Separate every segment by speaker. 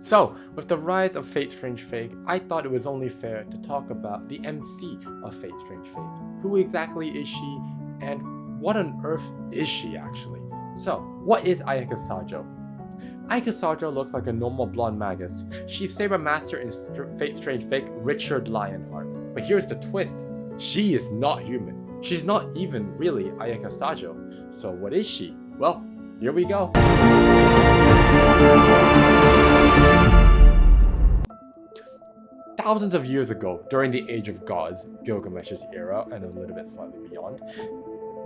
Speaker 1: So, with the rise of Fate Strange Fate, I thought it was only fair to talk about the MC of Fate Strange Fate. Who exactly is she, and what on earth is she actually? So, what is Ayaka Sajo? Ayaka Sajo looks like a normal blonde magus. She's Saber Master in Fate Strange Fate, Richard Lionheart. But here's the twist. She is not human. She's not even really Ayaka Sajo. So what is she? Well, here we go. Thousands of years ago, during the Age of Gods, Gilgamesh's era, and a little bit slightly beyond,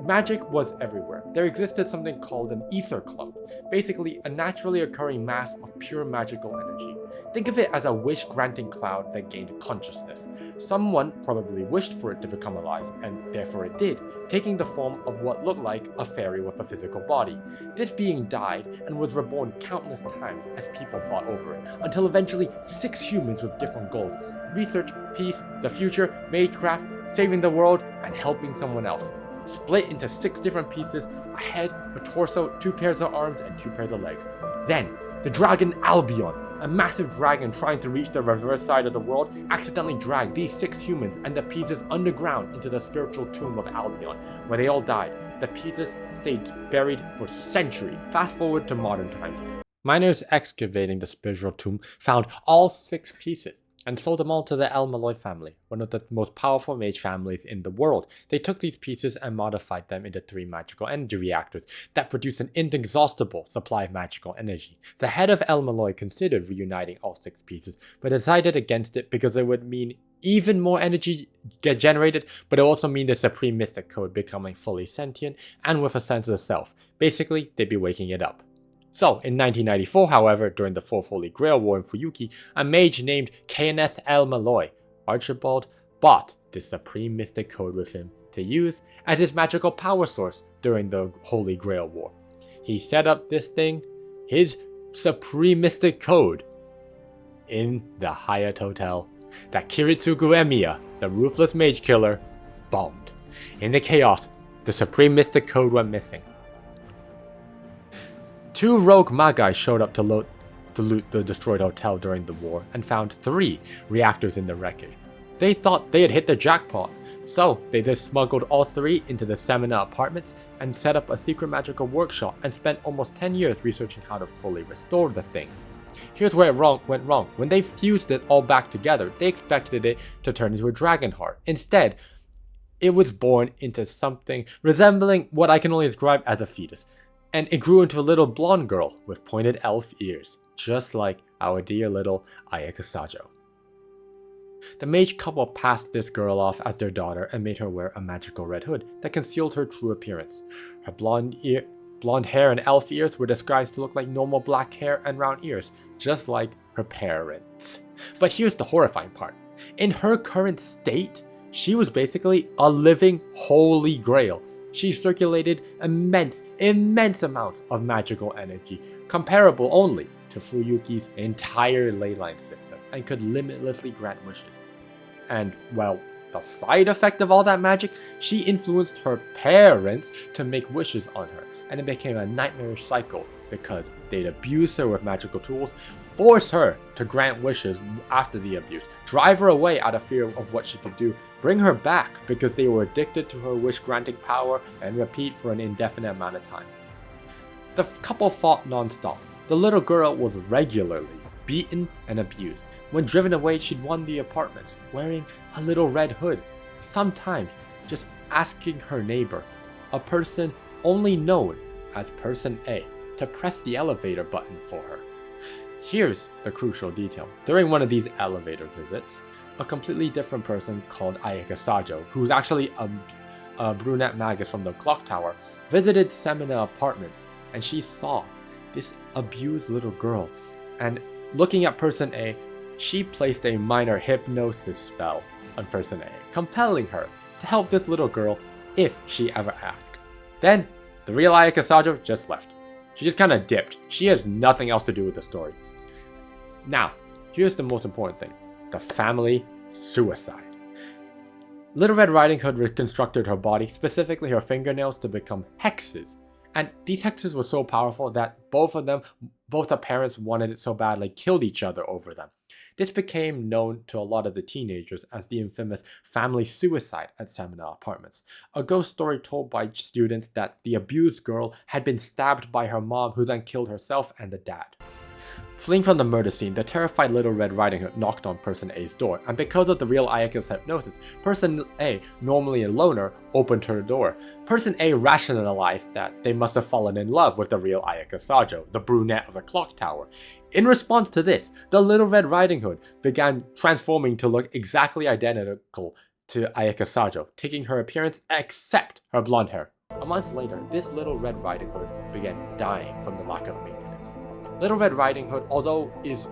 Speaker 1: magic was everywhere. There existed something called an ether clump, basically a naturally occurring mass of pure magical energy. Think of it as a wish-granting cloud that gained consciousness. Someone probably wished for it to become alive, and therefore it did, taking the form of what looked like a fairy with a physical body. This being died and was reborn countless times as people fought over it, until eventually 6 humans with different goals: research, peace, the future, magecraft, saving the world, and helping someone else. Split into 6 different pieces: a head, a torso, 2 pairs of arms, and 2 pairs of legs. Then, the dragon Albion, a massive dragon trying to reach the reverse side of the world, accidentally dragged these 6 humans and the pieces underground into the spiritual tomb of Albion, where they all died. The pieces stayed buried for centuries. Fast forward to modern times. Miners excavating the spiritual tomb found all 6 pieces and sold them all to the El Malloy family, one of the most powerful mage families in the world. They took these pieces and modified them into 3 magical energy reactors that produce an inexhaustible supply of magical energy. The head of El Malloy considered reuniting all 6 pieces, but decided against it because it would mean even more energy get generated, but it also mean the Supreme Mystic Code becoming fully sentient and with a sense of self. Basically, they'd be waking it up. So, in 1994, however, during the Fourth Holy Grail War in Fuyuki, a mage named Kenneth El Malloy, Archibald, bought the Supreme Mystic Code with him to use as his magical power source during the Holy Grail War. He set up this thing, his Supreme Mystic Code, in the Hyatt Hotel that Kiritsugu Emiya, the ruthless mage killer, bombed. In the chaos, the Supreme Mystic Code went missing. 2 rogue Magi showed up to loot the destroyed hotel during the war and found 3 reactors in the wreckage. They thought they had hit the jackpot, so they just smuggled all 3 into the Semina apartments and set up a secret magical workshop and spent almost 10 years researching how to fully restore the thing. Here's where it went wrong. When they fused it all back together, they expected it to turn into a dragon heart. Instead, it was born into something resembling what I can only describe as a fetus. And it grew into a little blonde girl with pointed elf ears, just like our dear little Ayaka Sajo. The mage couple passed this girl off as their daughter and made her wear a magical red hood that concealed her true appearance. Her blonde hair and elf ears were disguised to look like normal black hair and round ears, just like her parents. But here's the horrifying part. In her current state, she was basically a living holy grail. She circulated immense amounts of magical energy, comparable only to Fuyuki's entire ley line system, and could limitlessly grant wishes. And, well, the side effect of all that magic, she influenced her parents to make wishes on her, and it became a nightmarish cycle because they'd abuse her with magical tools, force her to grant wishes after the abuse, drive her away out of fear of what she could do, bring her back because they were addicted to her wish-granting power, and repeat for an indefinite amount of time. The couple fought non-stop. The little girl was regularly beaten and abused. When driven away, she'd won the apartments, wearing a little red hood, sometimes just asking her neighbor, a person only known as Person A, to press the elevator button for her. Here's the crucial detail. During one of these elevator visits, a completely different person called Ayaka Sajo, who's actually a brunette magus from the clock tower, visited Semina apartments, and she saw this abused little girl. And looking at Person A, she placed a minor hypnosis spell on Person A, compelling her to help this little girl if she ever asked. Then, the real Ayaka Sajo just left. She just kind of dipped. She has nothing else to do with the story. Now, here's the most important thing. The family suicide. Little Red Riding Hood reconstructed her body, specifically her fingernails, to become hexes, And these hexes were so powerful that both the parents wanted it so bad, like killed each other over them. This became known to a lot of the teenagers as the infamous family suicide at Seminar Apartments, a ghost story told by students that the abused girl had been stabbed by her mom, who then killed herself and the dad. Fleeing from the murder scene, the terrified Little Red Riding Hood knocked on Person A's door, and because of the real Ayaka's hypnosis, Person A, normally a loner, opened her door. Person A rationalized that they must have fallen in love with the real Ayaka Sajo, the brunette of the clock tower. In response to this, the Little Red Riding Hood began transforming to look exactly identical to Ayaka Sajo, taking her appearance except her blonde hair. A month later, this Little Red Riding Hood began dying from the lack of maintenance. Little Red Riding Hood, although is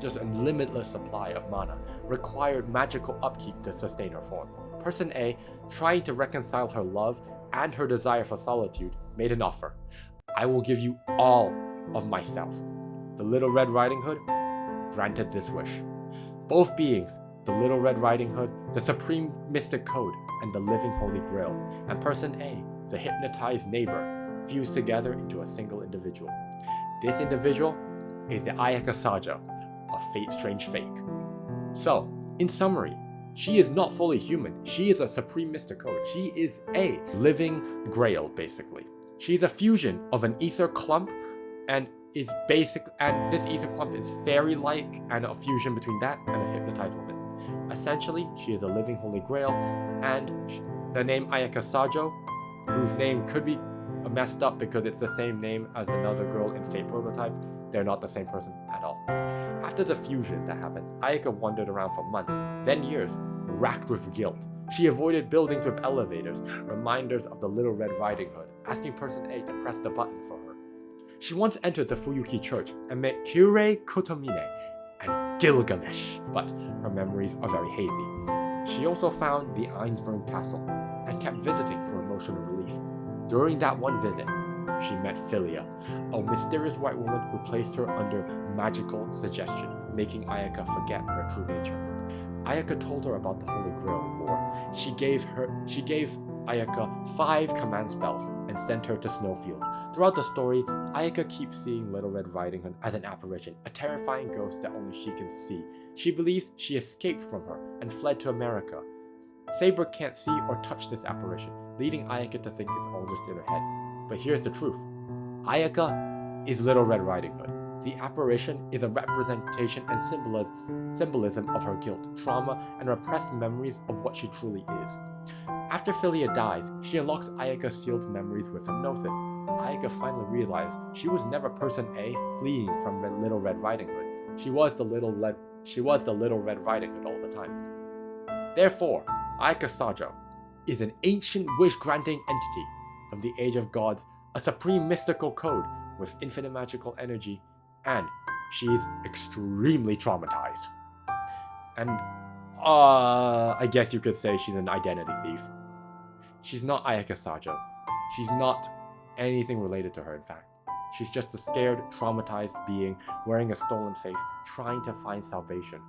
Speaker 1: just a limitless supply of mana, required magical upkeep to sustain her form. Person A, trying to reconcile her love and her desire for solitude, made an offer. I will give you all of myself. The Little Red Riding Hood granted this wish. Both beings, the Little Red Riding Hood, the Supreme Mystic Code, and the Living Holy Grail, and Person A, the hypnotized neighbor, fused together into a single individual. This individual is the Ayaka Sajo, a fate-strange fake. So, in summary, she is not fully human. She is a Supreme Mystic Code. She is a living grail, basically. She is a fusion of an ether clump and this ether clump is fairy-like, and a fusion between that and a hypnotized woman. Essentially, she is a living holy grail, and the name Ayaka Sajo, whose name could be messed up because it's the same name as another girl in Fate Prototype, they're not the same person at all. After the fusion that happened, Ayaka wandered around for months, then years, racked with guilt. She avoided buildings with elevators, reminders of the Little Red Riding Hood, asking Person A to press the button for her. She once entered the Fuyuki Church and met Kirei Kotomine and Gilgamesh, but her memories are very hazy. She also found the Einsburg Castle and kept visiting for emotional relief. During that one visit, she met Philia, a mysterious white woman who placed her under magical suggestion, making Ayaka forget her true nature. Ayaka told her about the Holy Grail War. She gave Ayaka 5 command spells and sent her to Snowfield. Throughout the story, Ayaka keeps seeing Little Red Riding Hood as an apparition, a terrifying ghost that only she can see. She believes she escaped from her and fled to America. Saber can't see or touch this apparition, leading Ayaka to think it's all just in her head. But here's the truth. Ayaka is Little Red Riding Hood. The apparition is a representation and symbolism of her guilt, trauma, and repressed memories of what she truly is. After Philia dies, she unlocks Ayaka's sealed memories with hypnosis. Ayaka finally realized she was never Person A fleeing from Little Red Riding Hood. She was the Little Red Riding Hood all the time. Therefore, Ayaka Sajo is an ancient wish-granting entity from the Age of Gods, a supreme mystical code with infinite magical energy, and she is extremely traumatized. And I guess you could say she's an identity thief. She's not Ayaka Sajo. She's not anything related to her, in fact. She's just a scared, traumatized being wearing a stolen face, trying to find salvation